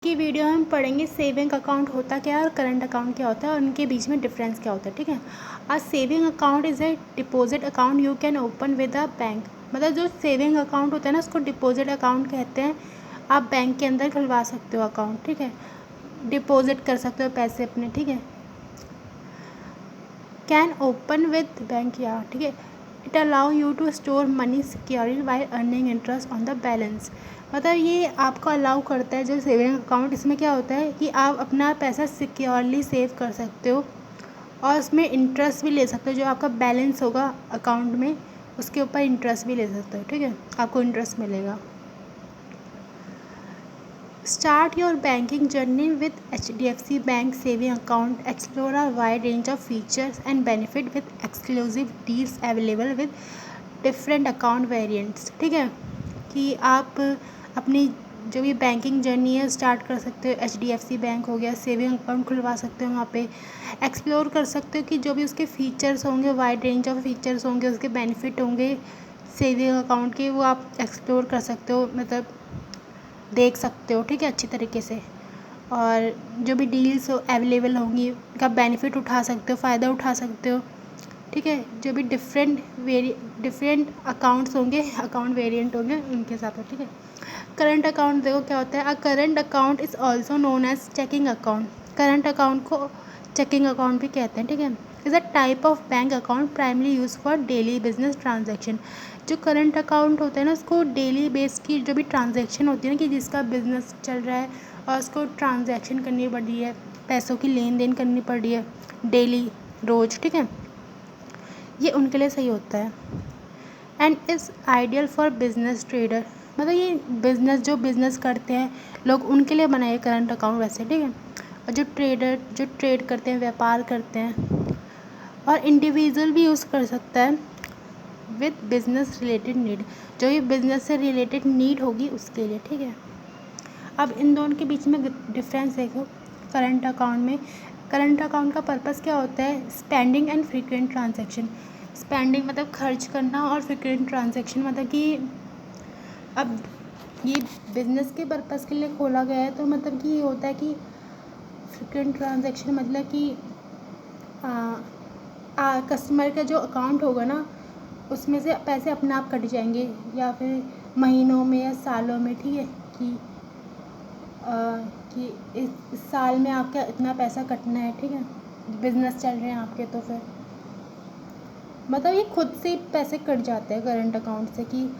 की वीडियो हम पढ़ेंगे सेविंग अकाउंट होता क्या है और करंट अकाउंट क्या होता है और उनके बीच में डिफरेंस क्या होता है। ठीक है। A saving account is a deposit account you can open with a bank. मतलब जो सेविंग अकाउंट होता है ना उसको डिपॉजिट अकाउंट कहते हैं। आप बैंक के अंदर खुलवा सकते हो अकाउंट। ठीक है। डिपॉजिट कर सकते हो पैसे अपने। ठीक है। कैन ओपन विद बैंक या ठीक है। It allow you to store money securely while earning interest on the balance. मतलब ये आपको अलाउ करता है जो सेविंग अकाउंट। इसमें क्या होता है कि आप अपना पैसा सिक्योरली सेव कर सकते हो और उसमें इंटरेस्ट भी ले सकते हो। जो आपका बैलेंस होगा अकाउंट में उसके ऊपर इंटरेस्ट भी ले सकते हो। ठीक है। आपको इंटरेस्ट मिलेगा। Start your banking journey with HDFC Bank saving account. Explore a wide range of features and benefit with exclusive deals available with different account variants. ठीक है कि आप अपनी जो भी बैंकिंग जर्नी है स्टार्ट कर सकते हो। HDFC बैंक हो गया, सेविंग अकाउंट खुलवा सकते हो। वहाँ पे एक्सप्लोर कर सकते हो कि जो भी उसके फ़ीचर्स होंगे, वाइड रेंज ऑफ फीचर्स होंगे, उसके बेनिफिट होंगे सेविंग अकाउंट के, वो आप एक्सप्लोर कर सकते हो। मतलब देख सकते हो। ठीक है। अच्छी तरीके से और जो भी डील्स अवेलेबल होंगी उनका बेनिफिट उठा सकते हो, फ़ायदा उठा सकते हो। ठीक है। जो भी डिफरेंट अकाउंट्स होंगे, अकाउंट वेरिएंट होंगे उनके साथ हो। ठीक है। करंट अकाउंट देखो क्या होता है। A current account is also known as checking account. Current account को चेकिंग अकाउंट भी कहते हैं। ठीक है। Is a type of bank account primarily use for daily business transaction. जो करंट अकाउंट होता है ना उसको डेली बेस की जो भी ट्रांजेक्शन होती है ना कि जिसका बिजनेस चल रहा है और उसको ट्रांजेक्शन करनी पड़ रही है, पैसों की लेन देन करनी पड़ रही है डेली, रोज़। ठीक है। ये उनके लिए सही होता है। And is ideal for business trader. मतलब ये बिजनेस जो बिजनेस करते हैं लोग उनके लिए बनाए करंट अकाउंट वैसे। ठीक है। और जो ट्रेडर जो ट्रेड करते हैं, व्यापार करते हैं, और इंडिविजुअल भी यूज़ कर सकता है विद बिजनेस रिलेटेड नीड। जो भी बिजनेस से रिलेटेड नीड होगी उसके लिए। ठीक है। अब इन दोनों के बीच में डिफरेंस देखो। करंट अकाउंट में करंट अकाउंट का पर्पस क्या होता है? Spending and frequent transaction. Spending मतलब खर्च करना और फ्रीक्वेंट ट्रांजैक्शन मतलब कि अब ये बिजनेस के पर्पस के लिए खोला गया है तो मतलब कि ये होता है कि फ्रीक्वेंट ट्रांजैक्शन मतलब कि कस्टमर का जो अकाउंट होगा ना उसमें से पैसे अपने आप कट जाएंगे या फिर महीनों में या सालों में। ठीक है। कि इस साल में आपका इतना पैसा कटना है। ठीक है। बिजनेस चल रहे हैं आपके तो फिर मतलब ये खुद से पैसे कट जाते हैं करंट अकाउंट से। कि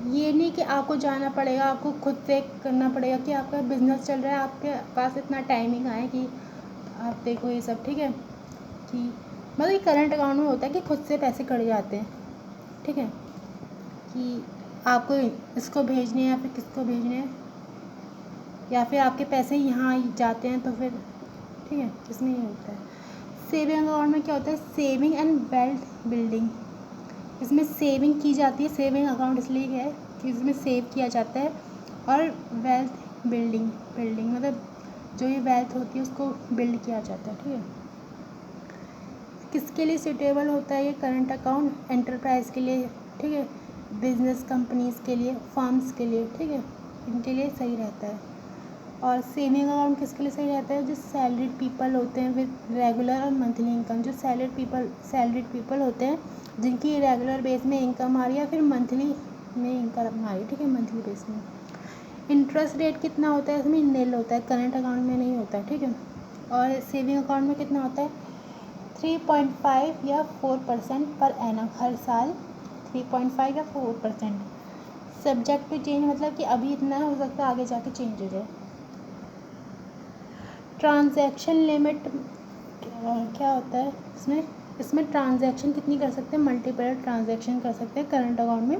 ये नहीं कि आपको जाना पड़ेगा, आपको खुद से करना पड़ेगा कि आपका बिजनेस चल रहा है, आपके पास इतना टाइमिंग आए कि आप देखो ये सब। ठीक है। कि मतलब ये करंट अकाउंट में होता है कि खुद से पैसे कट जाते हैं। ठीक है। कि आपको इसको भेजने हैं या फिर किसको भेजने हैं या फिर आपके पैसे यहाँ जाते हैं तो फिर ठीक है इसमें ये होता है। सेविंग अकाउंट में क्या होता है? Saving and wealth building. इसमें सेविंग की जाती है। सेविंग अकाउंट इसलिए है कि इसमें सेव किया जाता है और वेल्थ बिल्डिंग मतलब जो ये वेल्थ होती है उसको बिल्ड किया जाता है। ठीक है। किसके लिए सूटेबल होता है ये करंट अकाउंट? एंटरप्राइज के लिए। ठीक है। बिजनेस कंपनीज़ के लिए, फर्म्स के लिए। ठीक है। इनके लिए सही रहता है। और सेविंग अकाउंट किसके लिए सही रहता है? जो सैलरीड पीपल होते हैं विद रेगुलर और मंथली इनकम। जो सैलरीड पीपल होते हैं जिनकी रेगुलर बेस में इनकम आ रही है या फिर मंथली में इनकम आ रही है। ठीक है। मंथली बेस में। इंटरेस्ट रेट कितना होता है? इसमें नील होता है, करंट अकाउंट में नहीं होता है। ठीक है। और सेविंग अकाउंट में कितना होता है? 3.5 या 4% पर एनम हर साल। 3.5 या 4%। सब्जेक्ट टू चेंज मतलब कि अभी इतना हो सकता है आगे जाके चेंज हो जाए। ट्रांजैक्शन लिमिट क्या होता है इसमें ट्रांजैक्शन कितनी कर सकते हैं? मल्टीपल ट्रांजैक्शन कर सकते हैं करंट अकाउंट में।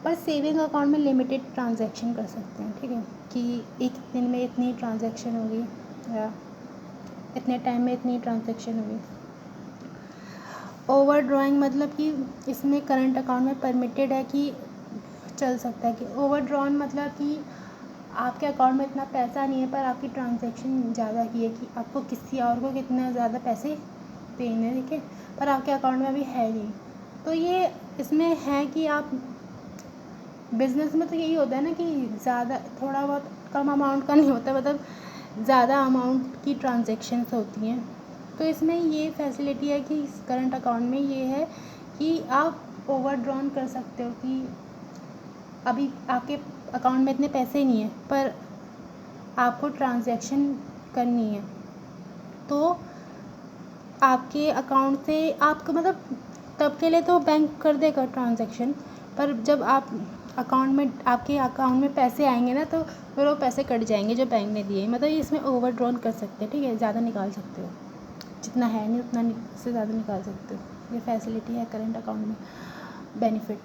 पर सेविंग अकाउंट में लिमिटेड ट्रांजैक्शन कर सकते हैं। ठीक है। कि एक दिन में इतनी ट्रांजैक्शन होगी या इतने टाइम में इतनी ट्रांजैक्शन होगी। ओवर ड्रॉइंग मतलब कि इसमें करंट अकाउंट में परमिटेड है कि चल सकता है। कि ओवर ड्रॉन मतलब कि आपके अकाउंट में इतना पैसा नहीं है पर आपकी ट्रांजैक्शन ज़्यादा की है कि आपको किसी और को कितना ज़्यादा पैसे देने हैं। ठीक है। पर आपके अकाउंट में अभी है नहीं। तो ये इसमें है कि आप बिज़नेस में तो यही होता है ना कि ज़्यादा थोड़ा बहुत कम अमाउंट का नहीं होता, मतलब ज़्यादा अमाउंट की ट्रांजेक्शन्स होती हैं। तो इसमें ये फैसिलिटी है कि इस करंट अकाउंट में ये है कि आप ओवरड्रॉन कर सकते हो कि अभी आपके अकाउंट में इतने पैसे नहीं हैं पर आपको ट्रांजैक्शन करनी है, तो आपके अकाउंट से आपको मतलब तब के लिए तो बैंक कर देगा ट्रांजैक्शन, पर जब आप आपके अकाउंट में पैसे आएंगे ना, तो फिर वो पैसे कट जाएंगे जो बैंक ने दिए। मतलब इसमें ओवरड्रॉन कर सकते हैं, ठीक है, ज़्यादा निकाल सकते हो, जितना है नहीं उतना से ज़्यादा निकाल सकते हो। ये फैसिलिटी है करंट अकाउंट में, बेनिफिट।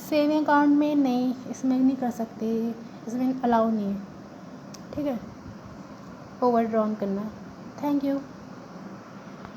सेविंग अकाउंट में नहीं, इसमें नहीं कर सकते, इसमें अलाउ नहीं है, ठीक है, ओवरड्रॉन करना। Thank you.